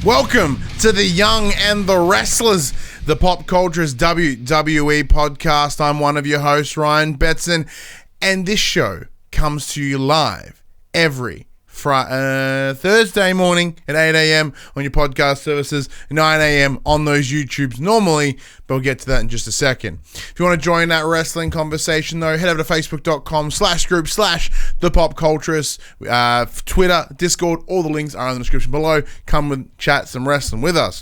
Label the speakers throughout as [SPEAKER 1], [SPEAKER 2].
[SPEAKER 1] Welcome to the Young and the Wrestlers, the Pop Culture's WWE podcast. I'm one of your hosts, Ryan Betson, and this show comes to you live every Thursday morning at 8 a.m. on your podcast services, 9 a.m. on those YouTubes normally, but we'll get to that in just a second. If you want to join that wrestling conversation, though, head over to facebook.com/group/thepopculturist, Twitter, Discord, all the links are in the description below. Come and chat some wrestling with us.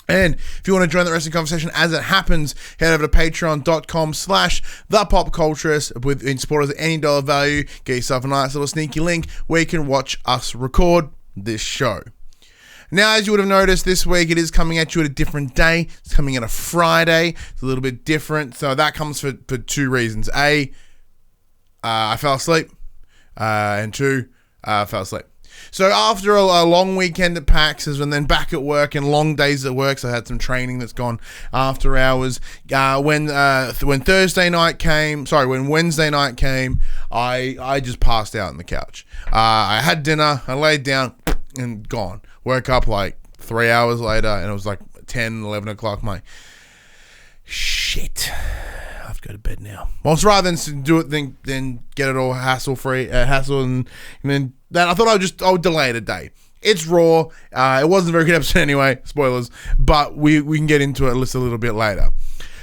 [SPEAKER 1] And if you want to join the wrestling conversation as it happens, head over to patreon.com/thepopculturist in support of any dollar value. Get yourself a nice little sneaky link where you can watch us record this show. Now, as you would have noticed, this week it is coming at you at a different day. It's coming at a Friday. It's a little bit different. So that comes for two reasons. A, I fell asleep. And two, I fell asleep. So after a long weekend at PAX and then back at work and long days at work, so I had some training that's gone after hours. When Wednesday night came, I just passed out on the couch. I had dinner, I laid down and gone. Woke up like 3 hours later and it was like 10, 11 o'clock. I'm like, shit. I have to go to bed now. Well, it's rather than do it than get it all hassle and then that I thought I would delay it a day. It's Raw. It wasn't a very good episode anyway. Spoilers. But we can get into it a little bit later.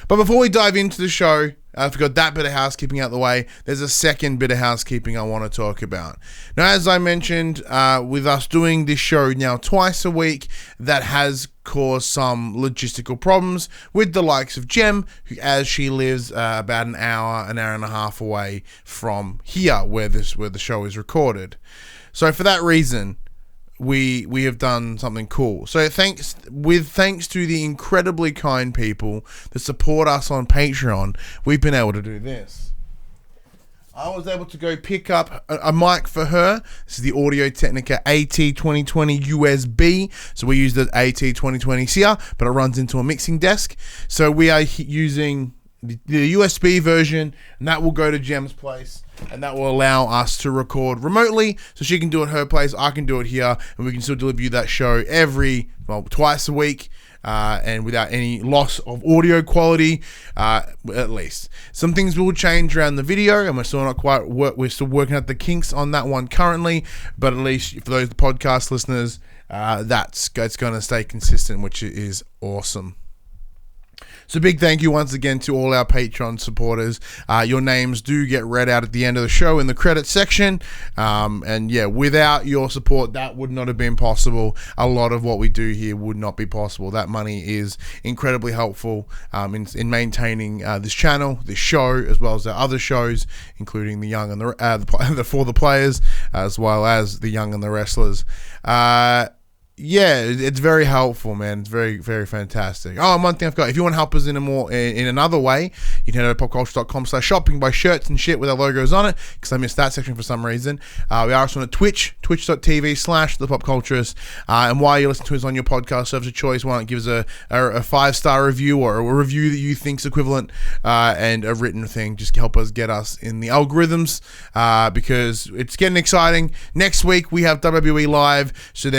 [SPEAKER 1] But before we dive into the show, I've got that bit of housekeeping out the way. There's a second bit of housekeeping I want to talk about. Now, as I mentioned, with us doing this show now twice a week, that has caused some logistical problems with the likes of Jem, as she lives about an hour and a half away from here, where the show is recorded. So for that reason, we have done something cool. So thanks to the incredibly kind people that support us on Patreon, we've been able to do this. I was able to go pick up a mic for her. This is the Audio-Technica AT2020 USB. So we use the AT2020 here, but it runs into a mixing desk. So we are using the USB version, and that will go to Jem's place, and that will allow us to record remotely, so she can do it at her place, I can do it here, and we can still deliver you that show twice a week, and without any loss of audio quality, at least. Some things will change around the video, and we're still working out the kinks on that one currently, but at least for those podcast listeners, it's going to stay consistent, which is awesome. So big thank you once again to all our Patreon supporters. Your names do get read out at the end of the show in the credits section. And yeah, without your support, that would not have been possible. A lot of what we do here would not be possible. That money is incredibly helpful in maintaining this channel, this show, as well as our other shows, including the Young and the For the Players, as well as the Young and the Wrestlers. Yeah, it's very helpful, man. It's very, very fantastic. Oh, and one thing I forgot. If you want to help us in another way, you can head over to popculture.com/shopping, buy shirts and shit with our logos on it, because I missed that section for some reason. We are also on Twitch, twitch.tv/thepopculturist. And while you're listening to us on your podcast service of choice, why not give us a 5-star review or a review that you think's equivalent, and a written thing. Just help us get us in the algorithms, because it's getting exciting. Next week, we have WWE Live, so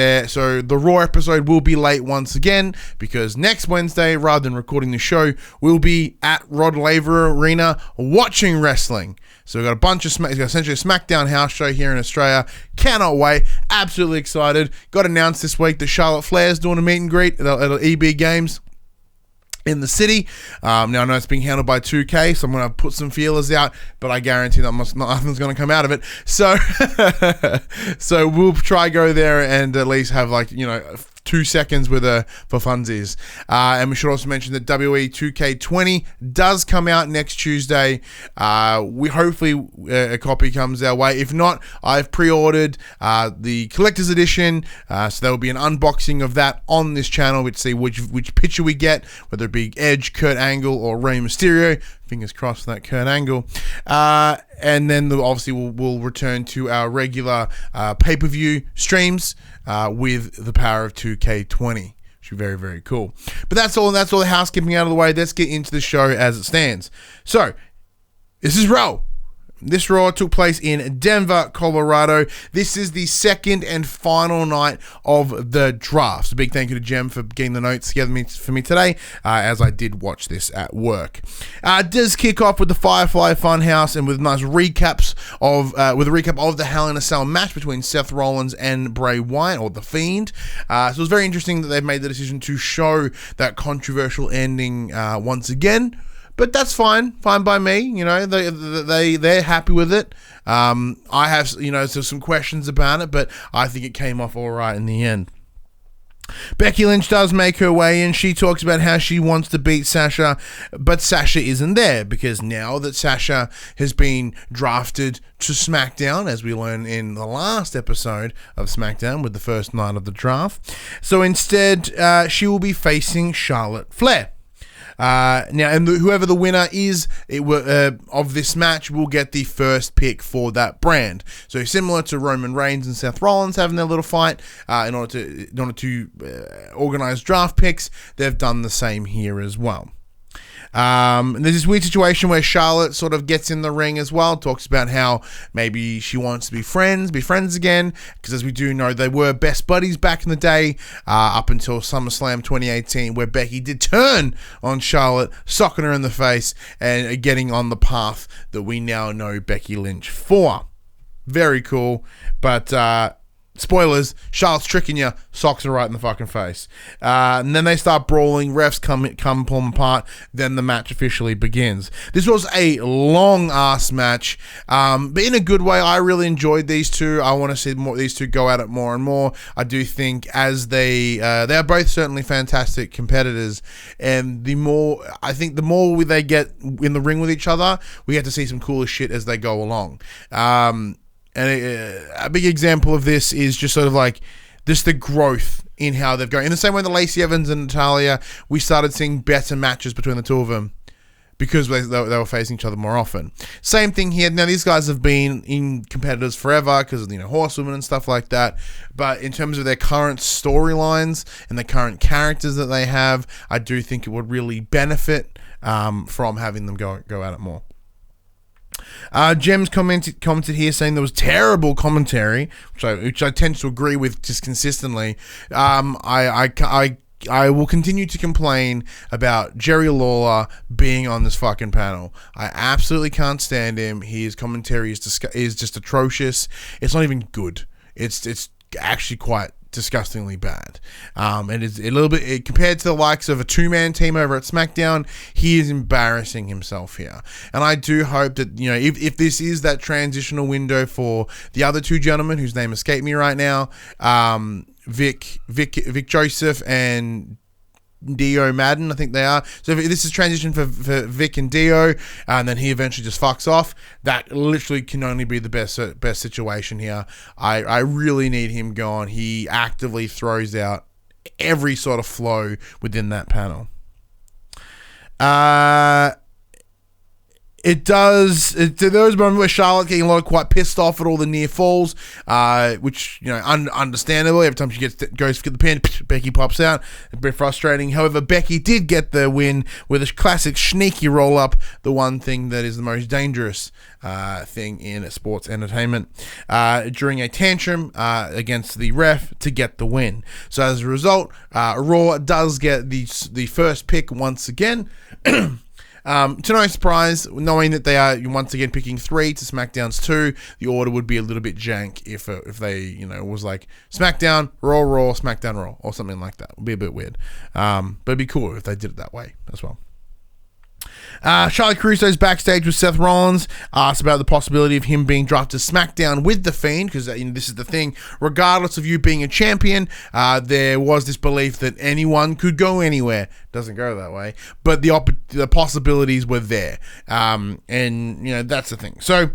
[SPEAKER 1] the Raw episode will be late once again, because next Wednesday, rather than recording the show, we'll be at Rod Laver Arena watching wrestling. So we've got a bunch of essentially a SmackDown house show here in Australia. Cannot wait. Absolutely excited. Got announced this week that Charlotte Flair's doing a meet and greet at EB Games in the city. Now I know it's being handled by 2K, so I'm going to put some feelers out, but I guarantee that nothing's going to come out of it. So so we'll try go there and at least have 2 seconds for funsies. And we should also mention that WWE 2K20 does come out next Tuesday. Hopefully a copy comes our way. If not, I've pre-ordered the collector's edition, so there will be an unboxing of that on this channel. We'll see which picture we get, whether it be Edge, Kurt Angle, or Rey Mysterio. Fingers crossed for that Kurt Angle. And then obviously we'll return to our regular pay-per-view streams with the power of 2K20. Which is very, very cool. But that's all the housekeeping out of the way. Let's get into the show as it stands. So, this is Raw. This Raw took place in Denver, Colorado. This is the second and final night of the draft. So big thank you to Jem for getting the notes together for me today, as I did watch this at work. Does kick off with the Firefly Funhouse and with nice recaps of with a recap of the Hell in a Cell match between Seth Rollins and Bray Wyatt, or The Fiend. So it was very interesting that they've made the decision to show that controversial ending once again. But that's fine by me. You know, they're happy with it. I have, you know, so some questions about it, but I think it came off all right in the end. Becky Lynch does make her way in. She talks about how she wants to beat Sasha, but Sasha isn't there because now that Sasha has been drafted to SmackDown, as we learned in the last episode of SmackDown with the first night of the draft. So instead, she will be facing Charlotte Flair. Now, and whoever the winner is of this match will get the first pick for that brand. So similar to Roman Reigns and Seth Rollins having their little fight in order to organize draft picks, they've done the same here as well. There's this weird situation where Charlotte sort of gets in the ring as well, talks about how maybe she wants to be friends again, because as we do know, they were best buddies back in the day, up until SummerSlam 2018, where Becky did turn on Charlotte, socking her in the face, and getting on the path that we now know Becky Lynch for. Very cool, but spoilers, Charlotte's tricking you, socks her right in the fucking face. And then they start brawling, refs come pull them apart, then the match officially begins. This was a long-ass match, but in a good way. I really enjoyed these two. I want to see these two go at it more and more. I do think as they are both certainly fantastic competitors, and the more they get in the ring with each other, we get to see some cooler shit as they go along. And a big example of this is just sort of like just the growth in how they've gone. In the same way that Lacey Evans and Natalya, we started seeing better matches between the two of them because they were facing each other more often. Same thing here. Now, these guys have been in competitors forever because of, horsewomen and stuff like that. But in terms of their current storylines and the current characters that they have, I do think it would really benefit from having them go at it more. Jem's commented here saying there was terrible commentary, which I tend to agree with just consistently. I will continue to complain about Jerry Lawler being on this fucking panel. I absolutely can't stand him. His commentary is just atrocious. It's not even good. It's actually quite disgustingly bad. And it's a little bit compared to the likes of a two-man team over at SmackDown. He is embarrassing himself here, and I do hope that if this is that transitional window for the other two gentlemen whose name escaped me right now, Vic Joseph and Dio Madden, I think they are. So if this is transition for Vic and Dio, and then he eventually just fucks off, that literally can only be the best situation here. I really need him gone. He actively throws out every sort of flow within that panel. It does. There was a moment where Charlotte getting quite pissed off at all the near falls, which understandably. Every time she goes to get the pin, Becky pops out. A bit frustrating. However, Becky did get the win with a classic sneaky roll up. The one thing that is the most dangerous thing in sports entertainment, during a tantrum against the ref to get the win. So as a result, Raw does get the first pick once again. To no surprise, knowing that they are once again picking 3 to SmackDown's 2, the order would be a little bit jank if they, was like SmackDown, Raw, SmackDown, Raw, or something like that. It would be a bit weird. But it'd be cool if they did it that way as well. Charlie Caruso's backstage with Seth Rollins, asked about the possibility of him being drafted to SmackDown with The Fiend, because this is the thing, regardless of you being a champion, there was this belief that anyone could go anywhere. Doesn't go that way, but the possibilities were there, and that's the thing. So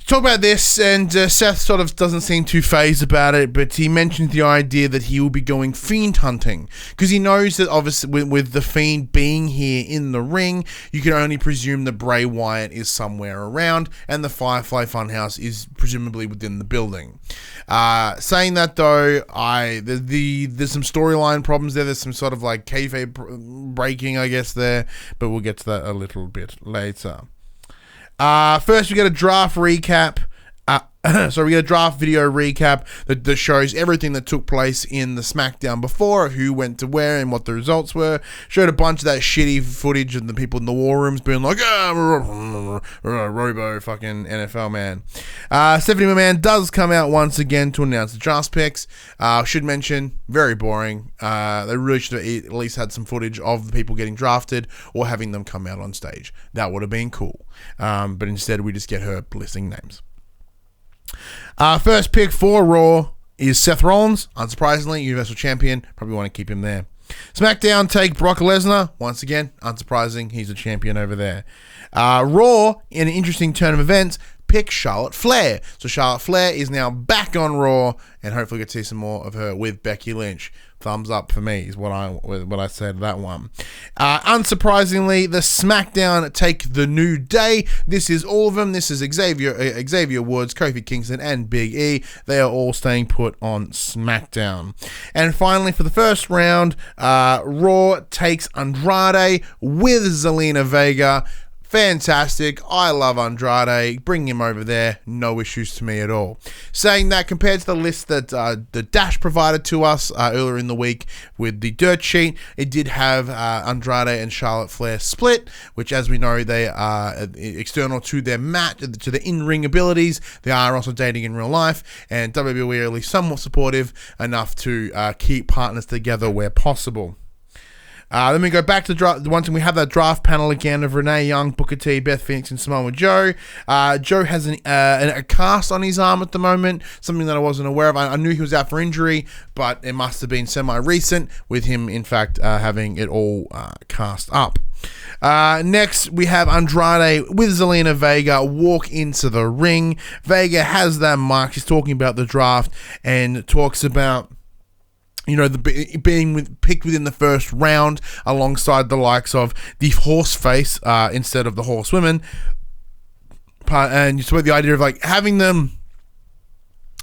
[SPEAKER 1] talk about this, and Seth sort of doesn't seem too phased about it, but he mentions the idea that he will be going Fiend hunting, because he knows that obviously with the Fiend being here in the ring, you can only presume that Bray Wyatt is somewhere around, and the Firefly Funhouse is presumably within the building. Saying that though, there's some storyline problems there. There's some sort of like kayfabe breaking, I guess, there, but we'll get to that a little bit later. First, we get a draft recap. So we get a draft video recap that shows everything that took place in the SmackDown before, who went to where and what the results were. Showed a bunch of that shitty footage of the people in the war rooms being like, Robo fucking NFL man. Stephanie McMahon does come out once again to announce the draft picks. Should mention, very boring. They really should have at least had some footage of the people getting drafted or having them come out on stage. That would have been cool. But instead we just get her listing names. First pick for Raw is Seth Rollins, unsurprisingly, Universal Champion. Probably want to keep him there. SmackDown take Brock Lesnar. Once again, unsurprising, he's a champion over there. Raw, in an interesting turn of events, pick Charlotte Flair. So Charlotte Flair is now back on Raw, and hopefully we get to see some more of her with Becky Lynch. Thumbs up for me is what I said to that one. Unsurprisingly, the SmackDown take the New Day. This is all of them. This is Xavier Woods, Kofi Kingston, and Big E. They are all staying put on SmackDown. And finally, for the first round, Raw takes Andrade with Zelina Vega. Fantastic. I love Andrade. Bring him over there. No issues to me at all. Saying that, compared to the list that the Dash provided to us earlier in the week with the dirt sheet, it did have Andrade and Charlotte Flair split, which, as we know, they are external to their match, to their in-ring abilities. They are also dating in real life, and WWE are at least somewhat supportive enough to keep partners together where possible. Then we go back to the one thing. We have that draft panel again of Renee Young, Booker T, Beth Phoenix, and Samoa Joe. Joe has a cast on his arm at the moment, something that I wasn't aware of. I knew he was out for injury, but it must have been semi-recent with him, in fact, having it all cast up. Next, we have Andrade with Zelina Vega walk into the ring. Vega has that mic. She's talking about the draft and talks about, you know, being picked within the first round alongside the likes of the Horseface instead of the Horsewomen. And you saw the idea of like having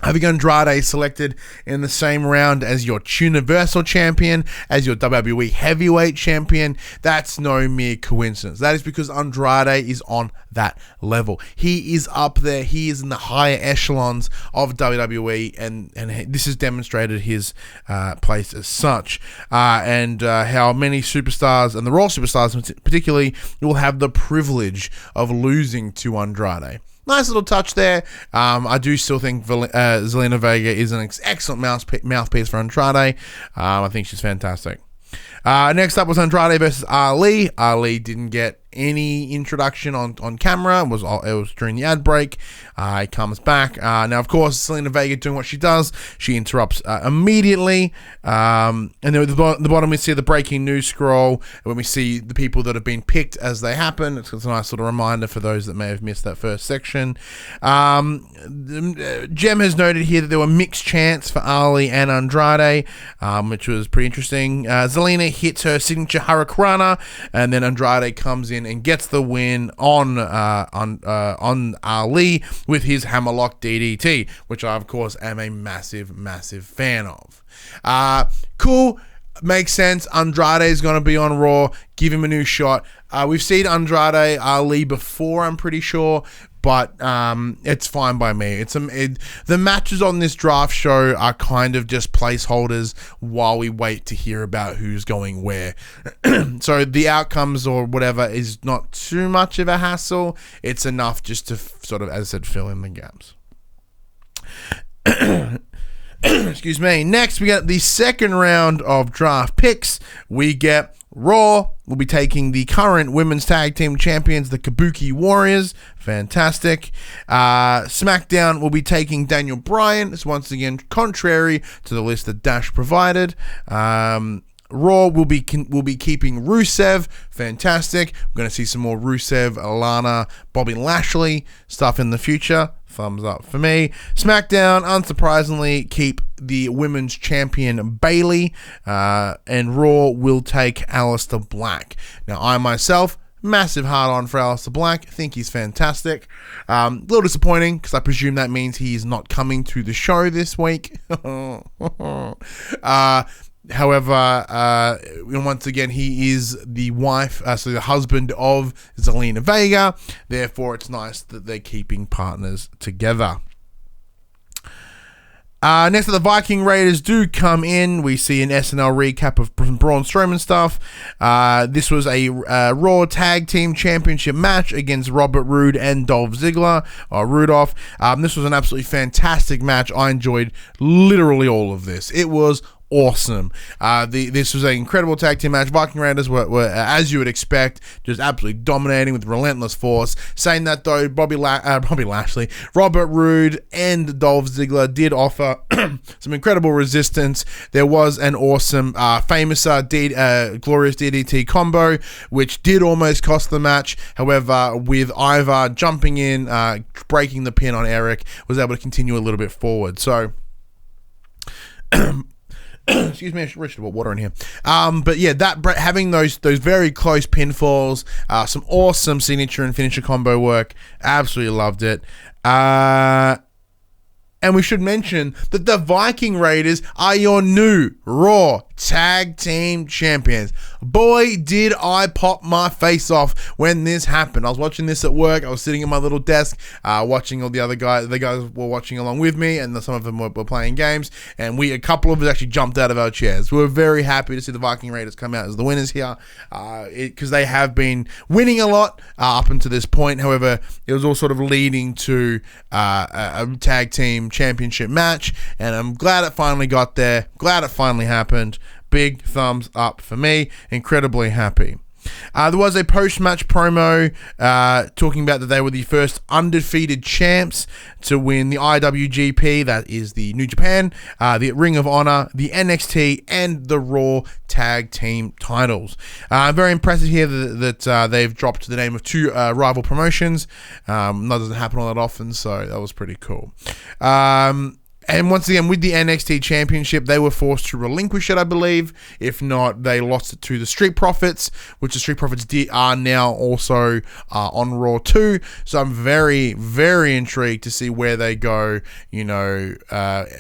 [SPEAKER 1] Andrade selected in the same round as your Universal Champion, as your WWE Heavyweight Champion. That's no mere coincidence. That is because Andrade is on that level. He is up there. He is in the higher echelons of WWE, and this has demonstrated his place as such. And how many superstars, and the Raw superstars particularly, will have the privilege of losing to Andrade. Nice little touch there. I do still think Zelina Vega is an excellent mouthpiece for Andrade. I think she's fantastic. Next up was Andrade versus Ali. Ali didn't get any introduction on camera. It was during the ad break. He comes back. Now, of course, Zelina Vega doing what she does. She interrupts immediately. And then at the bottom, we see the breaking news scroll. When we see the people that have been picked as they happen, it's a nice little reminder for those that may have missed that first section. Jem has noted here that there were mixed chants for Ali and Andrade, which was pretty interesting. Zelina hits her signature Hurricanrana, and then Andrade comes in and gets the win on Ali with his hammerlock DDT, which I, of course, am a massive fan of. Cool. Makes sense. Andrade is going to be on Raw. Give him a new shot. We've seen Andrade Ali before, I'm pretty sure, but it's fine by me. The matches on this draft show are kind of just placeholders while we wait to hear about who's going where. So the outcomes or whatever is not too much of a hassle. It's enough just to sort of, as I said, fill in the gaps. Excuse me. Next, we got the second round of draft picks. We get Raw. We'll be taking the current women's tag team champions, the Kabuki Warriors. Fantastic. SmackDown will be taking Daniel Bryan. It's once again contrary to the list that Dash provided. Raw will be keeping Rusev. Fantastic. We're going to see some more Rusev, Alana, Bobby Lashley stuff in the future. Thumbs up for me. SmackDown, unsurprisingly, keep the women's champion Bayley, and Raw will take Aleister Black. Now, I myself, massive hard on for Aleister Black. Think he's fantastic. A little disappointing because I presume that means he is not coming to the show this week. However, once again, he is the the husband of Zelina Vega. Therefore, it's nice that they're keeping partners together. Next, the Viking Raiders do come in. We see an SNL recap of Braun Strowman stuff. This was a Raw Tag Team Championship match against Robert Roode and Dolph Ziggler, or Rudolph. This was an absolutely fantastic match. I enjoyed literally all of this. It was awesome. This was an incredible tag team match. Viking Raiders were as you would expect, just absolutely dominating with relentless force. Saying that though, Bobby Lashley, Robert Roode, and Dolph Ziggler did offer some incredible resistance. There was an awesome, famous glorious DDT combo, which did almost cost the match. However, with Ivar jumping in, breaking the pin on Eric, was able to continue a little bit forward. So excuse me, I should put water in here. But yeah, having those very close pinfalls, some awesome signature and finisher combo work. Absolutely loved it. And we should mention that the Viking Raiders are your new Raw Tag Team Champions. Boy, did I pop my face off when this happened. I was watching this at work. I was sitting at my little desk, watching all the other guys. The guys were watching along with me, and some of them were playing games. And a couple of us actually jumped out of our chairs. We were very happy to see the Viking Raiders come out as the winners here, because they have been winning a lot up until this point. However, it was all sort of leading to a tag team championship match, and I'm glad it finally got there. Glad it finally happened. Big thumbs up for me. Incredibly happy. There was a post-match promo talking about that they were the first undefeated champs to win the IWGP, that is the New Japan, the Ring of Honor, the NXT, and the Raw Tag Team titles. Very impressive here that they've dropped the name of two rival promotions. That doesn't happen all that often, so that was pretty cool. And once again, with the NXT Championship, they were forced to relinquish it, I believe. If not, they lost it to the Street Profits, which the Street Profits are now also on Raw too. So I'm very, very intrigued to see where they go.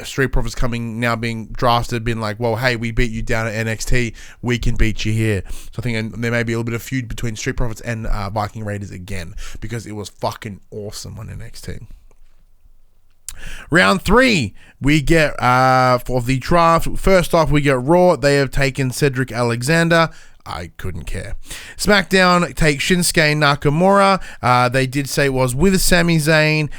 [SPEAKER 1] Street Profits now being drafted, being like, well, hey, we beat you down at NXT. We can beat you here. So I think there may be a little bit of feud between Street Profits and Viking Raiders again, because it was fucking awesome on NXT. Round 3, we get for the draft. First off, we get Raw. They have taken Cedric Alexander. I couldn't care. SmackDown take Shinsuke Nakamura. They did say it was with Sami Zayn.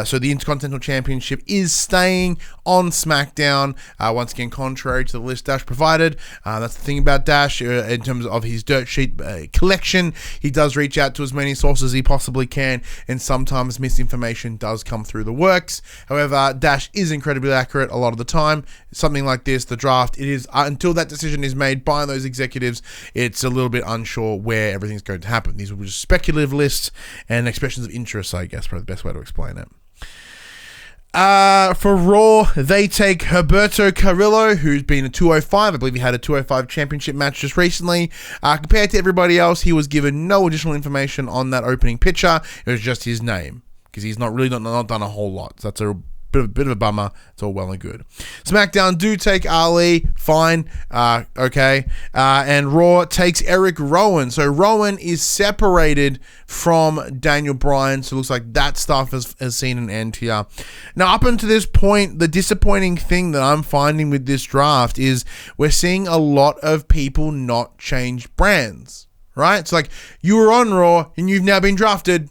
[SPEAKER 1] So the Intercontinental Championship is staying on SmackDown. Once again, contrary to the list Dash provided. That's the thing about Dash in terms of his dirt sheet collection. He does reach out to as many sources as he possibly can, and sometimes misinformation does come through the works. However, Dash is incredibly accurate a lot of the time. Something like this, the draft, it is until that decision is made by those executives, it's a little bit unsure where everything's going to happen. These were just speculative lists and expressions of interest, I guess, probably the best way to explain it. For Raw, they take Humberto Carrillo, who's been a 205. I believe he had a 205 championship match just recently. Compared to everybody else, he was given no additional information on that opening picture. It was just his name, because he's not done a whole lot. So that's a bit of a bummer. It's all well and good. SmackDown do take Ali. Fine. Okay. And Raw takes Eric Rowan. So Rowan is separated from Daniel Bryan. So it looks like that stuff has seen an end here. Now, up until this point, the disappointing thing that I'm finding with this draft is we're seeing a lot of people not change brands. Right? It's like, you were on Raw and you've now been drafted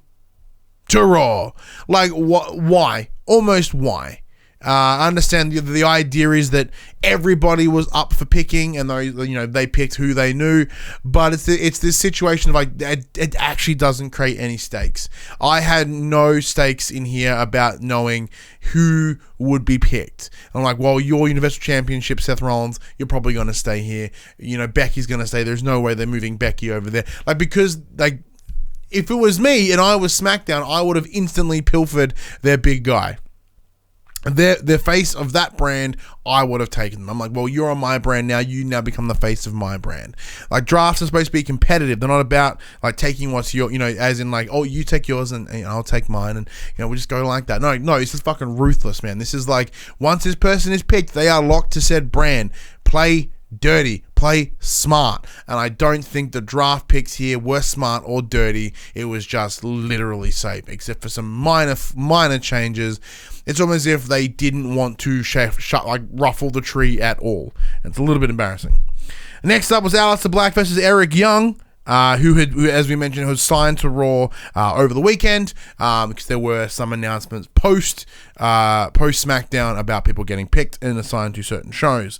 [SPEAKER 1] to Raw. Like, why? Almost why? I understand the idea is that everybody was up for picking, and they picked who they knew, but it's this situation of like it actually doesn't create any stakes. I had no stakes in here about knowing who would be picked. I'm like, well, your Universal Championship, Seth Rollins, you're probably going to stay here. Becky's going to stay. There's no way they're moving Becky over there. Because if it was me and I was SmackDown, I would have instantly pilfered their big guy. The face of that brand, I would have taken them. I'm like, well, you're on my brand now. You now become the face of my brand. Like, drafts are supposed to be competitive. They're not about like taking what's your, as in like, oh, you take yours and I'll take mine, and we just go like that. No, this is fucking ruthless, man. This is like, once this person is picked, they are locked to said brand. Play dirty. Play smart. And I don't think the draft picks here were smart or dirty. It was just literally safe, except for some minor changes. It's almost as if they didn't want to ruffle the tree at all. It's a little bit embarrassing. Next up was Aleister Black versus Eric Young. Who, as we mentioned, was signed to Raw over the weekend because there were some announcements post SmackDown about people getting picked and assigned to certain shows.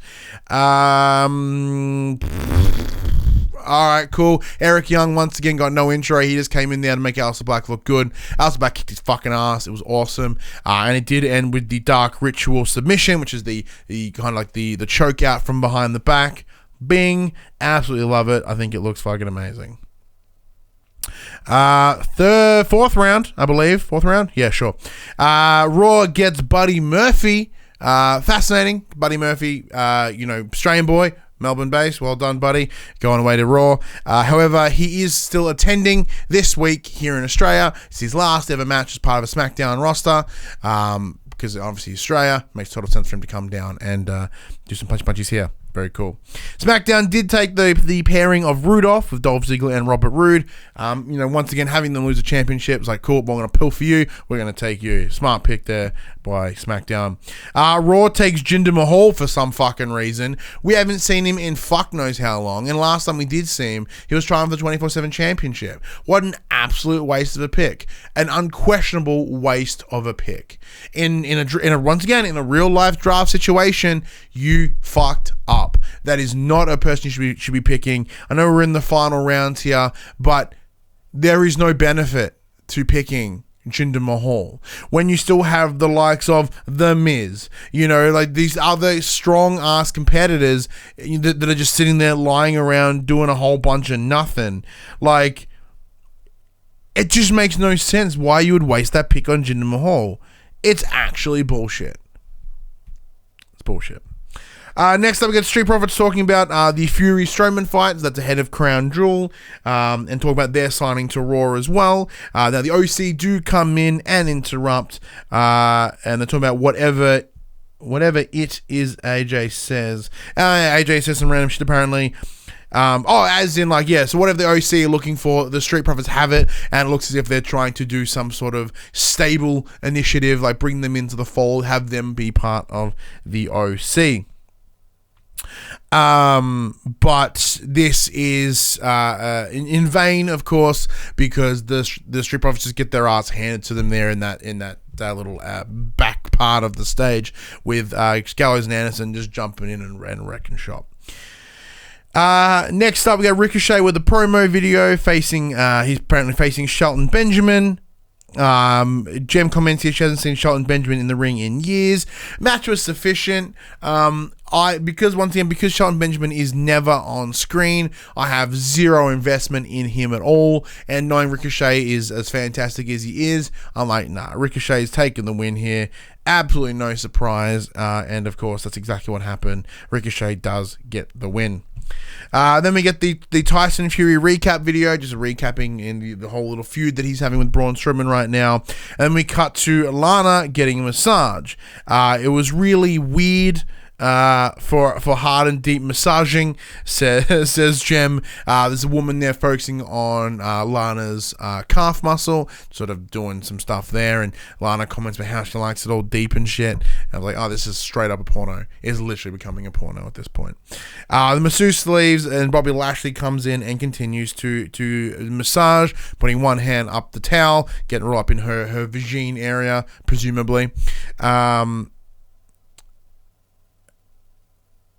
[SPEAKER 1] All right, cool. Eric Young once again got no intro. He just came in there to make Aleister Black look good. Aleister Black kicked his fucking ass. It was awesome, and it did end with the Dark Ritual submission, which is the kind of like the choke out from behind the back. Bing, absolutely love it. I think it looks fucking amazing. Fourth round, I believe. Fourth round? Yeah, sure. Raw gets Buddy Murphy. Fascinating. Buddy Murphy, Australian boy, Melbourne based. Well done, buddy. Going away to Raw. However, he is still attending this week here in Australia. It's his last ever match as part of a SmackDown roster. Because obviously Australia, makes total sense for him to come down and do some punches here. Very cool. SmackDown did take the pairing of Rudolph with Dolph Ziggler and Robert Roode. Once again, having them lose a championship was like, cool, we're going to pill for you. We're going to take you. Smart pick there by SmackDown. Raw takes Jinder Mahal for some fucking reason. We haven't seen him in fuck knows how long. And last time we did see him, he was trying for the 24/7 championship. What an absolute waste of a pick. An unquestionable waste of a pick. Once again, in a real life draft situation, you fucked up. That is not a person you should be picking. I know we're in the final rounds here, but there is no benefit to picking Jinder Mahal when you still have the likes of The Miz, like these other strong ass competitors that are just sitting there lying around doing a whole bunch of nothing. Like, it just makes no sense why you would waste that pick on Jinder Mahal. It's actually bullshit. It's bullshit. Next up, we got Street Profits talking about the Fury Strowman fight. That's ahead of Crown Jewel, and talk about their signing to Raw as well. Now, the OC do come in and interrupt, and they're talking about whatever it is AJ says. AJ says some random shit apparently. So whatever the OC are looking for, the Street Profits have it, and it looks as if they're trying to do some sort of stable initiative, like bring them into the fold, have them be part of the OC. But this is in vain, of course, because the Street Profits just get their ass handed to them there in that little back part of the stage with Gallows and Anderson just jumping in and wrecking shop. Next up, we got Ricochet with a promo video he's apparently facing Shelton Benjamin. Jem comments here she hasn't seen Shelton Benjamin in the ring in years. Match was sufficient. Because Shelton Benjamin is never on screen, I have zero investment in him at all. And knowing Ricochet is as fantastic as he is, I'm like, nah, Ricochet's taking the win here. Absolutely no surprise. And of course, that's exactly what happened. Ricochet does get the win. Then we get the Tyson Fury recap video, just recapping in the whole little feud that he's having with Braun Strowman right now. And we cut to Lana getting a massage. It was really weird for hard and deep massaging, says Jem. There's a woman there focusing on Lana's calf muscle, sort of doing some stuff there, and Lana comments about how she likes it all deep and shit. And I was like, oh, this is straight up a porno. It's literally becoming a porno at this point. The masseuse leaves, and Bobby Lashley comes in and continues to massage, putting one hand up the towel, getting right up in her vagine area, presumably.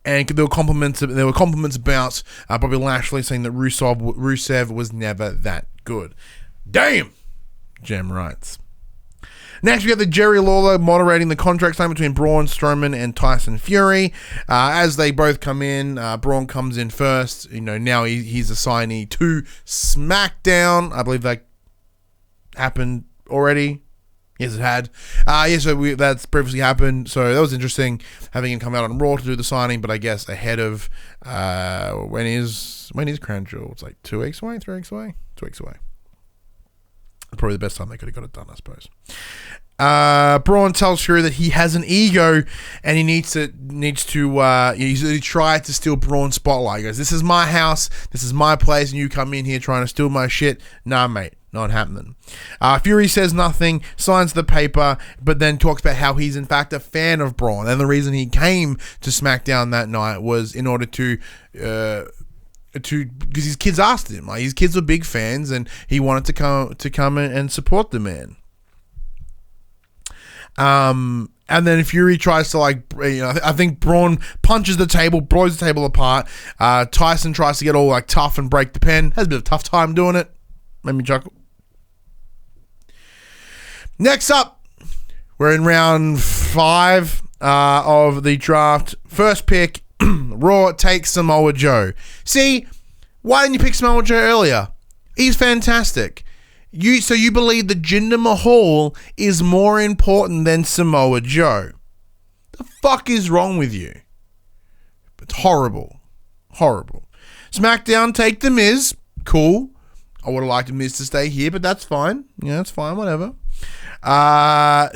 [SPEAKER 1] And there were compliments about Bobby Lashley saying that Rusev was never that good. Damn! Jem writes. Next, we have the Jerry Lawler moderating the contract sign between Braun Strowman and Tyson Fury. As they both come in, Braun comes in first. Now he's a signee to SmackDown. I believe that happened already. Yes, it had. That's previously happened. So that was interesting, having him come out on Raw to do the signing, but I guess ahead of when is Crown Jewel? It's like 2 weeks away, 3 weeks away? 2 weeks away. Probably the best time they could have got it done, I suppose. Braun tells Fury that he has an ego and he needs to he tried to steal Braun's spotlight. He goes, "This is my house, this is my place, and you come in here trying to steal my shit. Nah, mate, not happening." Fury says nothing, signs the paper, but then talks about how he's in fact a fan of Braun, and the reason he came to SmackDown that night was in order to because his kids asked him. Like, his kids were big fans, and he wanted to come in and support the man. And then Fury tries to, like, I think Braun punches the table, blows the table apart. Tyson tries to get all, like, tough and break the pen. Has a bit of a tough time doing it. Made me chuckle. Next up, we're in round 5 of the draft. First pick, Raw takes Samoa Joe. See, why didn't you pick Samoa Joe earlier? He's fantastic. So you believe that Jinder Mahal is more important than Samoa Joe? The fuck is wrong with you? It's horrible. Horrible. SmackDown take The Miz. Cool. I would have liked The Miz to stay here, but that's fine. Yeah, that's fine. Whatever. Raw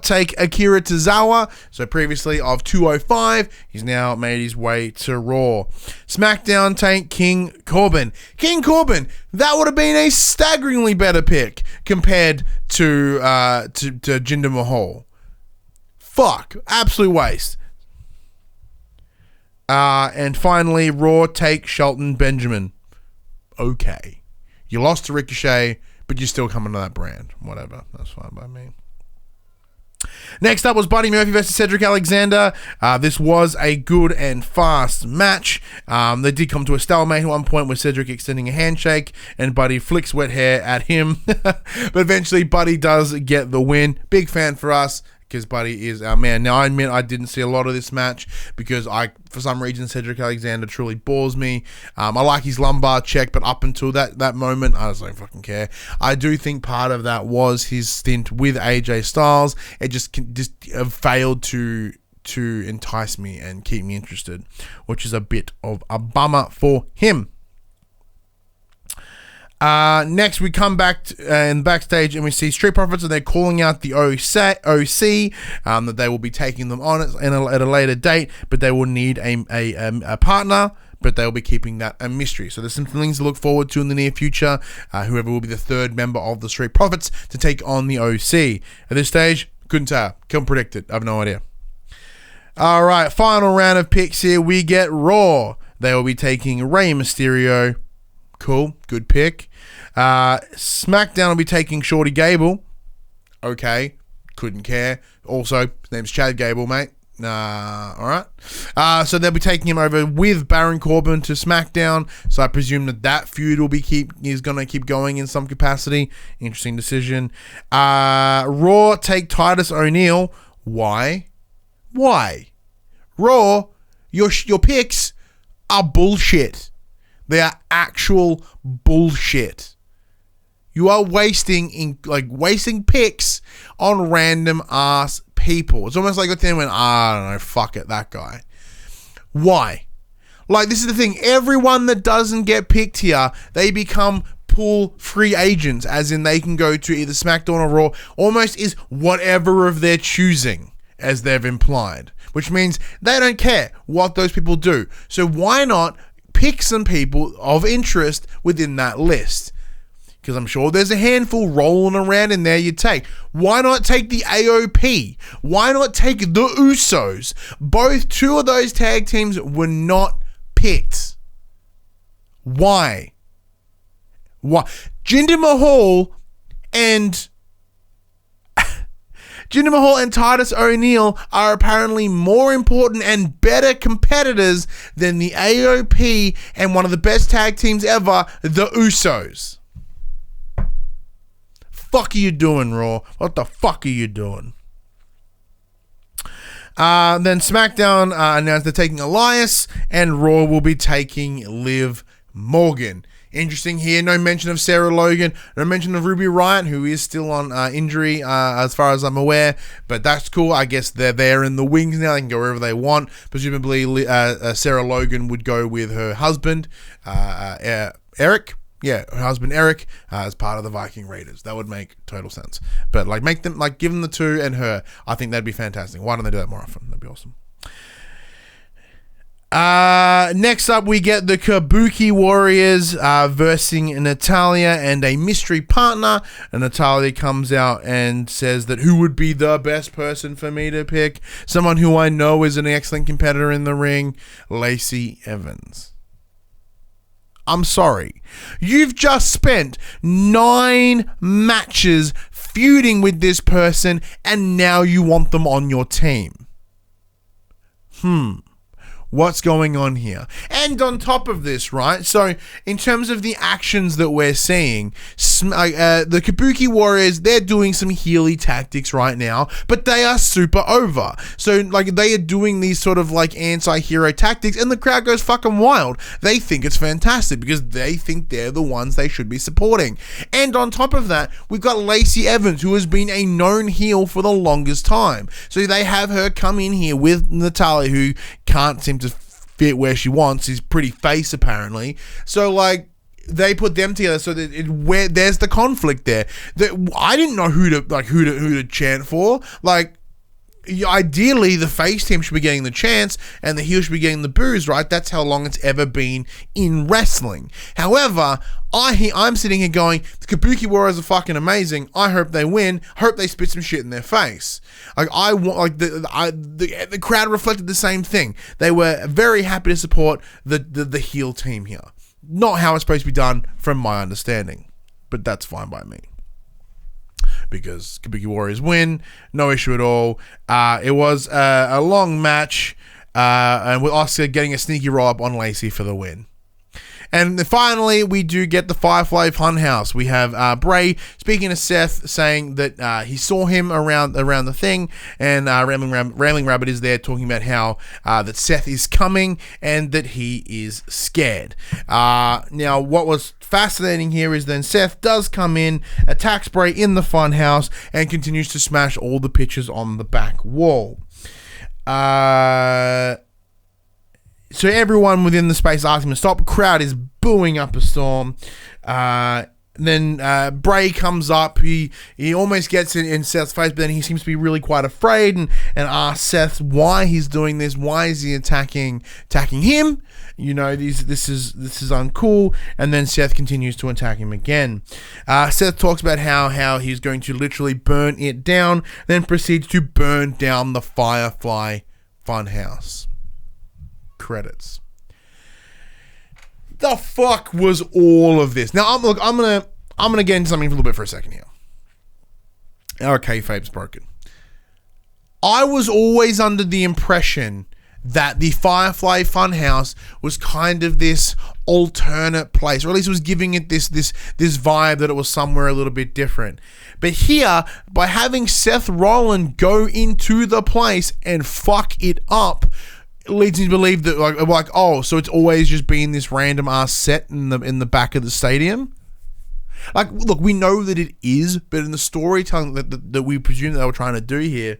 [SPEAKER 1] take Akira Tozawa. So previously of 205, he's now made his way to Raw. SmackDown take King Corbin. King Corbin, that would have been a staggeringly better pick compared to Jinder Mahal. Fuck, absolute waste. And finally, Raw take Shelton Benjamin. Okay, you lost to Ricochet, but you're still coming to that brand. Whatever. That's fine by me. Next up was Buddy Murphy versus Cedric Alexander. This was a good and fast match. They did come to a stalemate at one point with Cedric extending a handshake and Buddy flicks wet hair at him. But eventually Buddy does get the win. Big fan for us, because Buddy is our man. Now, I admit I didn't see a lot of this match because for some reason, Cedric Alexander truly bores me. I like his lumbar check, but up until that moment, I just don't fucking care. I do think part of that was his stint with AJ Styles. It just failed to entice me and keep me interested, which is a bit of a bummer for him. Next, we come back and backstage, and we see Street Profits, and they're calling out the OC that they will be taking them on at a later date, but they will need a partner, but they'll be keeping that a mystery. So there's some things to look forward to in the near future. Whoever will be the third member of the Street Profits to take on the OC. At this stage, couldn't tell, couldn't predict it. I have no idea. All right, final round of picks here. We get Raw. They will be taking Rey Mysterio. Cool, good pick. SmackDown will be taking Shorty Gable. Okay, couldn't care. Also, his name's Chad Gable, mate. Alright. So they'll be taking him over with Baron Corbin to SmackDown. So I presume that feud will is going to keep going in some capacity. Interesting decision. Raw take Titus O'Neil. Why? Raw, your picks are bullshit. They are actual bullshit. You are wasting picks on random ass people. It's almost like a thing when, I don't know, fuck it, that guy. Why? Like, this is the thing. Everyone that doesn't get picked here, they become pool free agents, as in they can go to either SmackDown or Raw. Almost is whatever of their choosing, as they've implied. Which means they don't care what those people do. So why not pick some people of interest within that list? Because I'm sure there's a handful rolling around in there you take. Why not take the AOP? Why not take the Usos? Two of those tag teams were not picked. Why? Jinder Mahal and Titus O'Neil are apparently more important and better competitors than the AOP and one of the best tag teams ever, the Usos. Fuck are you doing, Raw? What the fuck are you doing? Then SmackDown announced they're taking Elias, and Raw will be taking Liv Morgan. Interesting here, no mention of Sarah Logan, no mention of Ruby Riott, who is still on injury as far as I'm aware, but that's cool. I guess they're there in the wings now, they can go wherever they want. Presumably Sarah Logan would go with her husband, Eric. Yeah, her husband Eric as part of the Viking Raiders. That would make total sense. But like give them the two and her. I think that'd be fantastic. Why don't they do that more often? That'd be awesome. Next up, we get the Kabuki Warriors versing Natalia and a mystery partner. And Natalia comes out and says that who would be the best person for me to pick? Someone who I know is an excellent competitor in the ring, Lacey Evans. I'm sorry. You've just spent 9 matches feuding with this person and now you want them on your team. What's going on here? And on top of this, right? So, in terms of the actions that we're seeing, the Kabuki Warriors, they're doing some heely tactics right now, but they are super over. So, like, they are doing these sort of, like, anti-hero tactics, and the crowd goes fucking wild. They think it's fantastic because they think they're the ones they should be supporting. And on top of that, we've got Lacey Evans, who has been a known heel for the longest time. So, they have her come in here with Natalia, who can't seem to fit where she wants. She's pretty face apparently. So like they put them together so that there's the conflict there. That I didn't know who to chant for. Like ideally the face team should be getting the chants and the heel should be getting the boos, right? That's how long it's ever been in wrestling. However, I'm sitting here going, the Kabuki Warriors are fucking amazing. I hope they win. Hope they spit some shit in their face. Like I want, like the crowd reflected the same thing. They were very happy to support the heel team here. Not how it's supposed to be done, from my understanding, but that's fine by me. Because Kabuki Warriors win, no issue at all. It was a long match, and with Oscar getting a sneaky roll up on Lacey for the win. And finally, we do get the Firefly Funhouse. We have Bray speaking to Seth, saying that he saw him around the thing, and Rambling Rabbit is there talking about how that Seth is coming and that he is scared. Now, what was fascinating here is then Seth does come in, attacks Bray in the Funhouse, and continues to smash all the pictures on the back wall. So everyone within the space asks him to stop. Crowd is booing up a storm. Then Bray comes up. He almost gets in Seth's face, but then he seems to be really quite afraid and asks Seth why he's doing this. Why is he attacking him? You know, this is uncool. And then Seth continues to attack him again. Seth talks about how he's going to literally burn it down, then proceeds to burn down the Firefly Funhouse. Credits. The fuck was all of this? Now, I'm gonna get into something a little bit for a second here. Our kayfabe's broken. I was always under the impression that the Firefly Funhouse was kind of this alternate place, or at least it was giving it this vibe that it was somewhere a little bit different. But here, by having Seth Rollins go into the place and fuck it up, leads me to believe that like so it's always just been this random ass set in the back of the stadium. Like, look, we know that it is, but in the storytelling that we presume that they were trying to do here,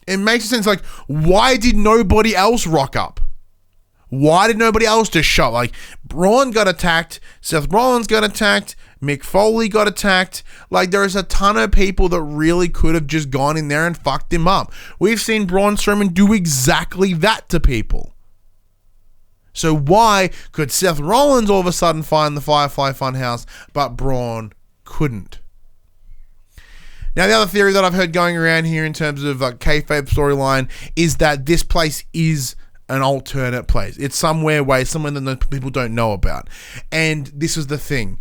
[SPEAKER 1] it makes sense. Like, why did nobody else rock up? Why did nobody else just show up? Like, Braun got attacked, Seth Rollins got attacked, Mick Foley got attacked. Like, there's a ton of people that really could have just gone in there and fucked him up. We've seen Braun Strowman do exactly that to people. So why could Seth Rollins all of a sudden find the Firefly Funhouse, but Braun couldn't? Now, the other theory that I've heard going around here in terms of like kayfabe storyline is that this place is an alternate place. It's somewhere that people don't know about. And this is the thing.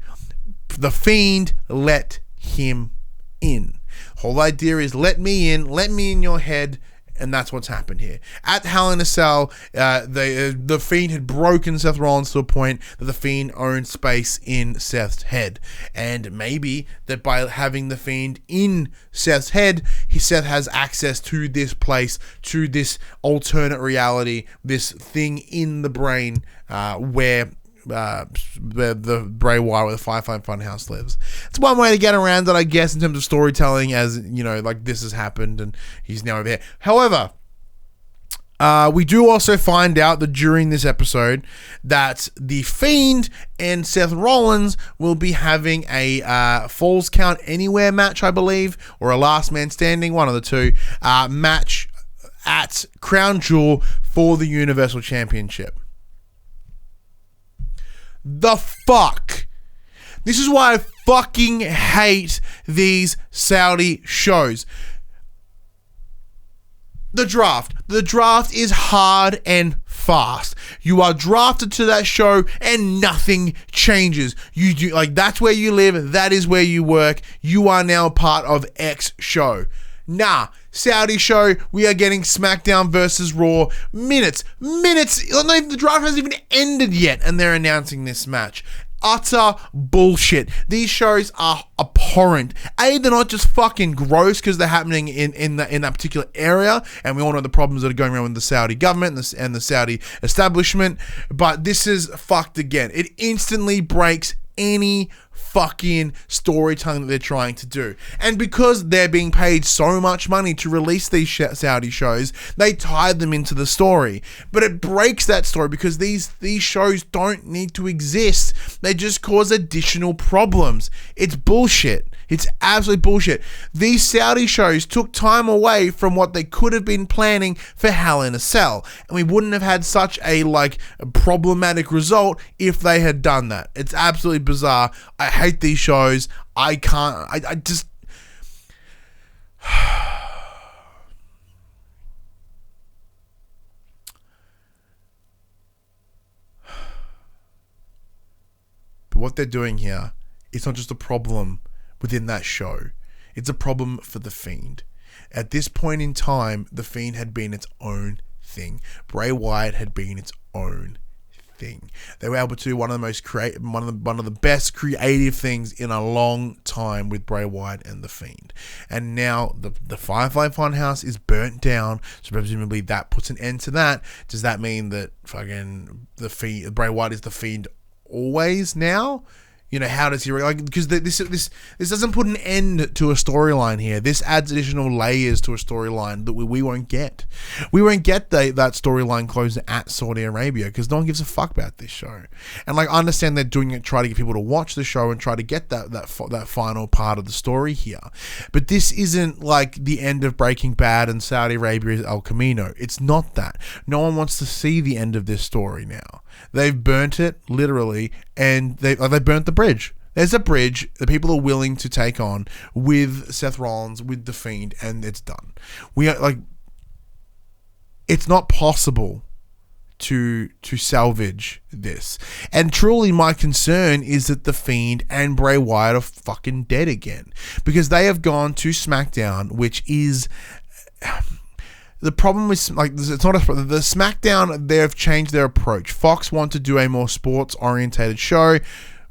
[SPEAKER 1] The Fiend let him in. Whole idea is let me in your head, and that's what's happened here. At Hell in a Cell, the Fiend had broken Seth Rollins to a point that the Fiend owned space in Seth's head. And maybe that by having the Fiend in Seth's head, Seth has access to this place, to this alternate reality, this thing in the brain where the Bray Wyatt with the Firefly Funhouse lives. It's one way to get around it, I guess, in terms of storytelling, as you know, like this has happened and he's now over here. However, We do also find out that during this episode that The Fiend and Seth Rollins will be having a Falls Count Anywhere match, I believe, or a Last Man Standing, one of the two, match at Crown Jewel for the Universal Championship. The fuck? This is why I fucking hate these Saudi shows. The draft. The draft is hard and fast. You are drafted to that show and nothing changes. You do, like, that's where you live. That is where you work. You are now part of X show. Nah, Saudi show, we are getting SmackDown versus Raw. Minutes. The draft hasn't even ended yet and they're announcing this match. Utter bullshit. These shows are abhorrent. A, they're not just fucking gross because they're happening in that particular area, and we all know the problems that are going around with the Saudi government and the Saudi establishment, but this is fucked again. It instantly breaks any fucking storytelling that they're trying to do. And because they're being paid so much money to release these Saudi shows, they tied them into the story. But it breaks that story because these shows don't need to exist. They just cause additional problems. It's bullshit. It's absolute bullshit. These Saudi shows took time away from what they could have been planning for Hell in a Cell. And we wouldn't have had such a problematic result if they had done that. It's absolutely bizarre. I hate these shows. I just... But what they're doing here, it's not just a problem within that show. It's a problem for The Fiend. At this point in time, The Fiend had been its own thing. Bray Wyatt had been its own thing. They were able to do one of the best creative things in a long time with Bray Wyatt and The Fiend. And now the Firefly Funhouse is burnt down, so presumably that puts an end to that. Does that mean that fucking Bray Wyatt is The Fiend always now? You know, how does he because this doesn't put an end to a storyline here. This adds additional layers to a storyline that we won't get. We won't get that storyline closed at Saudi Arabia because no one gives a fuck about this show. And I understand they're doing it, try to get people to watch the show and try to get that final part of the story here. But this isn't like the end of Breaking Bad and Saudi Arabia is El Camino. It's not that. No one wants to see the end of this story now. They've burnt it, literally, and they burnt the bridge. There's a bridge that people are willing to take on with Seth Rollins, with The Fiend, and it's done. It's not possible to salvage this. And truly, my concern is that The Fiend and Bray Wyatt are fucking dead again. Because they have gone to SmackDown, which is... The problem with the SmackDown, they've changed their approach. Fox want to do a more sports-orientated show,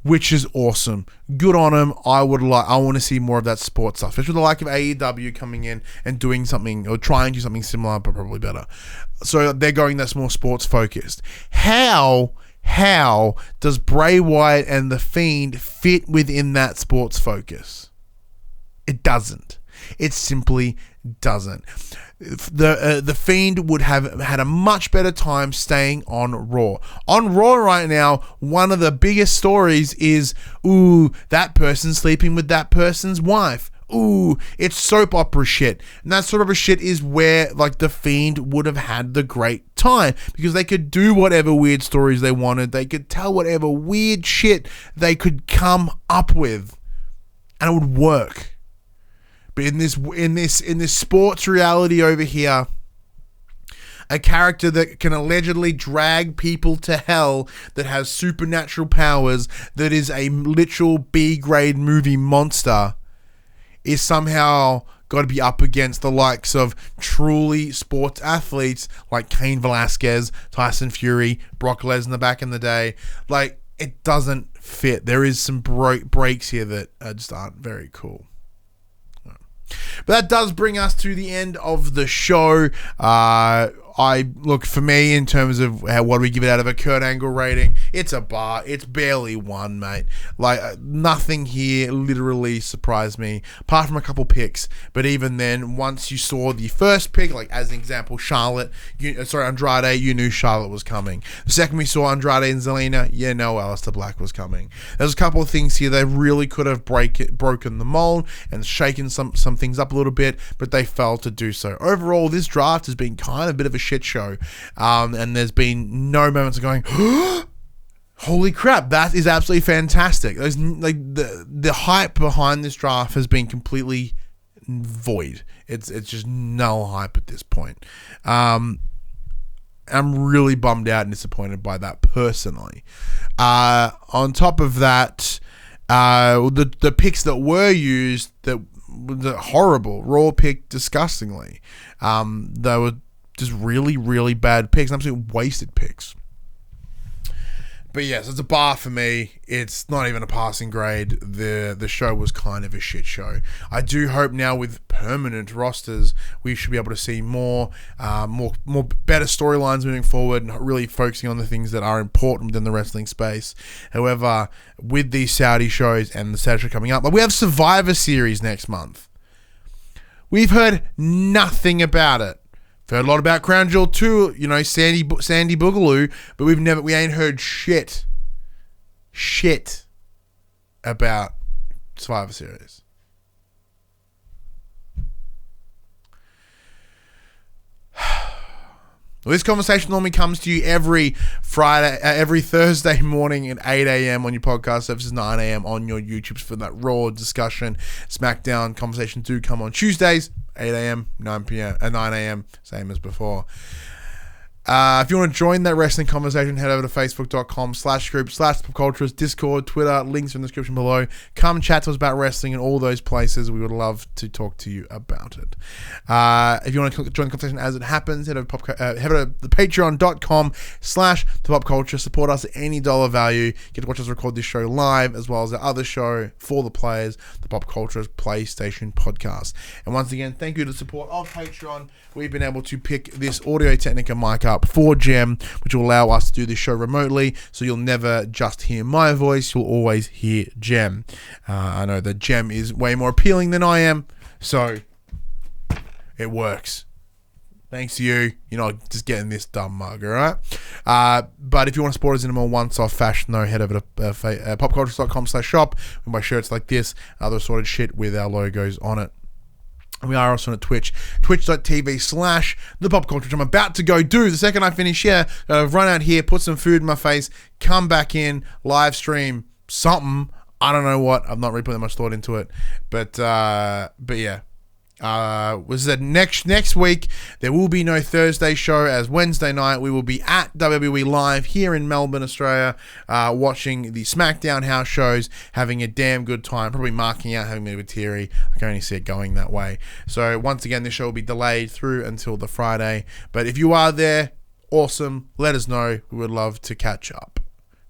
[SPEAKER 1] which is awesome. Good on them. I want to see more of that sports stuff, especially with the like of AEW coming in and doing something or trying to do something similar, but probably better. So they're going that's more sports-focused. How does Bray Wyatt and The Fiend fit within that sports focus? It doesn't. It simply doesn't. The Fiend would have had a much better time staying on Raw. On Raw right now, one of the biggest stories is, that person's sleeping with that person's wife. It's soap opera shit. And that soap opera shit is where The Fiend would have had the great time because they could do whatever weird stories they wanted. They could tell whatever weird shit they could come up with, and it would work. But in this sports reality over here, a character that can allegedly drag people to hell, that has supernatural powers, that is a literal B-grade movie monster, is somehow got to be up against the likes of truly sports athletes like Cain Velasquez, Tyson Fury, Brock Lesnar back in the day. It doesn't fit. There is some breaks here that just aren't very cool. But that does bring us to the end of the show. look, for me, in terms of what do we give it out of a Kurt Angle rating, it's a bar. It's barely one, mate. Like, nothing here literally surprised me, apart from a couple picks. But even then, once you saw the first pick, like as an example, Andrade, you knew Charlotte was coming. The second we saw Andrade and Zelina, you know Aleister Black was coming. There's a couple of things here they really could have broken the mold and shaken some things up a little bit, but they failed to do so. Overall, this draft has been kind of a bit of a shit show, and there's been no moments of going, holy crap, that is absolutely fantastic. There's like the hype behind this draft has been completely void. It's just null hype at this point. I'm really bummed out and disappointed by that personally. On top of that, the picks that were used that were horrible, Raw picked disgustingly. They were just really, really bad picks, absolutely wasted picks. But yes, it's a bar for me. It's not even a passing grade. The show was kind of a shit show. I do hope now with permanent rosters, we should be able to see more better storylines moving forward and really focusing on the things that are important within the wrestling space. However, with these Saudi shows and the Saudi show coming up, like we have Survivor Series next month. We've heard nothing about it. We've heard a lot about Crown Jewel 2, Sandy Boogaloo, but we ain't heard shit about Survivor Series. Well, this conversation normally comes to you every Thursday morning at 8 a.m. on your podcast services, 9 a.m. on your YouTubes for that Raw discussion. SmackDown conversations do come on Tuesdays, 8 a.m., 9 a.m., same as before. If you want to join that wrestling conversation, head over to facebook.com/group/popculturist, Discord, Twitter, links in the description below. Come chat to us about wrestling in all those places. We would love to talk to you about it. If you want to join the conversation as it happens, head over to the patreon.com/thepopculture. Support us at any dollar value. Get to watch us record this show live, as well as the other show for the players, the Pop Culture's PlayStation podcast. And once again, thank you to the support of Patreon. We've been able to pick this Audio-Technica mic up for Jem, which will allow us to do this show remotely, so you'll never just hear my voice, you'll always hear Jem. I know that Jem is way more appealing than I am, so it works. Thanks to you, you're not just getting this dumb mug, alright? But if you want to support us in a more once-off fashion, though, head over to popculture.com/shop. We buy shirts like this, other assorted shit with our logos on it. We are also on Twitch, twitch.tv/thepopculture, which I'm about to go do. The second I finish here, run out here, put some food in my face, come back in, live stream something. I don't know what. I'm not really putting much thought into it. But yeah. Was that next week there will be no Thursday show, as Wednesday night we will be at WWE Live here in Melbourne, Australia, watching the SmackDown house shows, having a damn good time, probably marking out, having a bit of a teary. I can only see it going that way. So once again, this show will be delayed through until the Friday, but if you are there, awesome, let us know. We would love to catch up.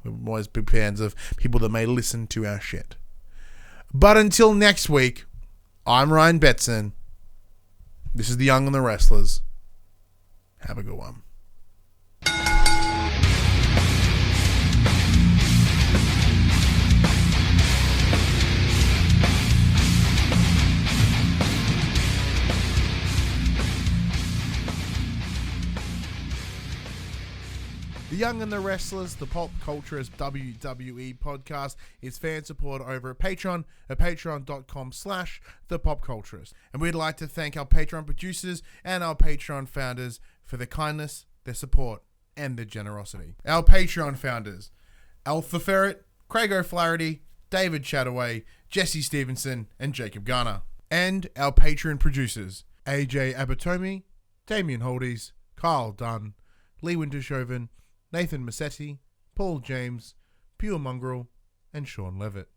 [SPEAKER 1] We're always big fans of people that may listen to our shit. But until next week, I'm Ryan Betson. This is The Young and the Restless. Have a good one. The Young and the Restless, the Pop Culture's WWE podcast, is fan support over at Patreon at patreon.com/thepopculturist. And we'd like to thank our Patreon producers and our Patreon founders for their kindness, their support, and their generosity. Our Patreon founders: Alpha Ferret, Craig O'Flaherty, David Chataway, Jesse Stevenson, and Jacob Garner. And our Patreon producers: AJ Abatomi, Damian Holdies, Kyle Dunn, Lee Wintershoven, Nathan Massetti, Paul James, Pure Mongrel, and Sean Levitt.